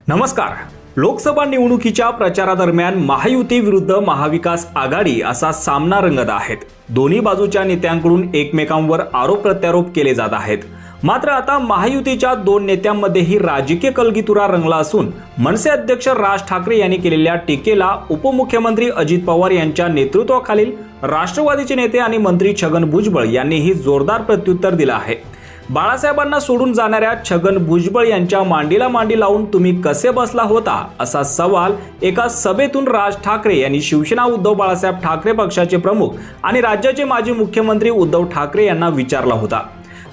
नमस्कार. लोकसभा निवडणुकीच्या प्रचारादरम्यान महायुती विरुद्ध महाविकास आघाडी असा सामना रंगत आहेत. दोन्ही बाजूच्या नेत्यांकडून एकमेकांवर आरोप प्रत्यारोप केले जात आहेत. मात्र आता महायुतीच्या दोन नेत्यांमध्येही राजकीय कलगीतुरा रंगला असून मनसे अध्यक्ष राज ठाकरे यांनी केलेल्या टीकेला उपमुख्यमंत्री अजित पवार यांच्या नेतृत्वाखालील राष्ट्रवादीचे नेते आणि मंत्री छगन भुजबळ यांनीही जोरदार प्रत्युत्तर दिलं आहे. बाळासाहेबांना सोडून जाणाऱ्या छगन भुजबळ यांच्या मांडीला मांडी लावून तुम्ही कसे बसला होता असा सवाल एका सभेतून राज ठाकरे यांनी शिवसेना उद्धव बाळासाहेब ठाकरे पक्षाचे प्रमुख आणि राज्याचे माजी मुख्यमंत्री उद्धव ठाकरे यांना विचारला होता.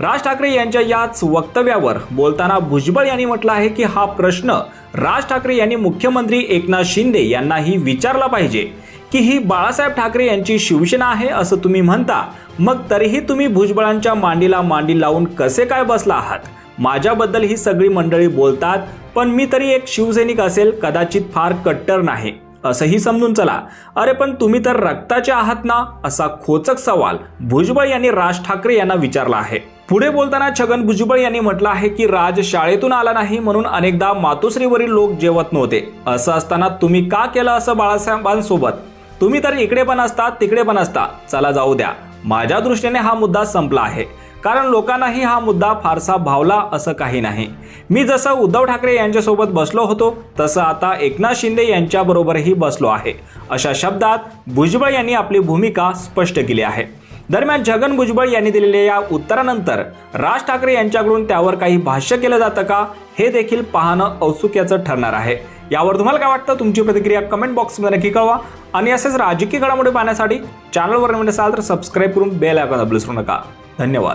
राज ठाकरे यांच्या याच वक्तव्यावर बोलताना भुजबळ यांनी म्हटलं आहे की हा प्रश्न राज ठाकरे यांनी मुख्यमंत्री एकनाथ शिंदे यांनाही विचारला पाहिजे की ही बाळासाहेब ठाकरे यांची शिवसेना आहे असं तुम्ही म्हणता, मग तरीही तुम्ही भुजबळांच्या मांडीला मांडी लावून कसे काय बसला आहात. माझ्याबद्दल ही सगळी मंडळी बोलतात, पण मी तरी एक शिवसैनिक असेल, कदाचित फार कट्टर नाही असंही समजून चला. अरे पण तुम्ही तर रक्ताचे आहात ना, असा खोचक सवाल भुजबळ यांनी राज ठाकरे यांना विचारला आहे. पुढे बोलताना छगन भुजबळ यांनी म्हटलं आहे की राज शाळेतून आला नाही म्हणून अनेकदा मातोश्रीवरील लोक जेवत नव्हते. असं असताना तुम्ही का केलं असं बाळासाहेबांसोबत? तुम्ही तर इकडे पण असता तिकडे पण असता. चला जाऊ द्या. माझ्या दृष्टीने हा मुद्दा संपला आहे, कारण लोकांनाही हा मुद्दा फारसा भावला असं काही नाही. मी जसं उद्धव ठाकरे यांच्यासोबत बसलो होतो तसं आता एकनाथ शिंदे यांच्याबरोबरही बसलो आहे, अशा शब्दात भुजबळ यांनी आपली भूमिका स्पष्ट केली आहे. दरम्यान छगन भुजबळ यांनी दिलेल्या या उत्तरानंतर राज ठाकरे यांच्याकडून त्यावर काही भाष्य केलं जातं का, हे देखील पाहणं औत्सुक्याचं ठरणार आहे. यावर तुम्हाला काय वाटतं? तुमची प्रतिक्रिया कमेंट बॉक्समध्ये नक्की कळवा. आणि असेच राजकीय घडामोडी पाहण्यासाठी चॅनलवर नवीन असाल तर सबस्क्राईब करून बेल आयकॉन दाबलं विसरू नका. धन्यवाद.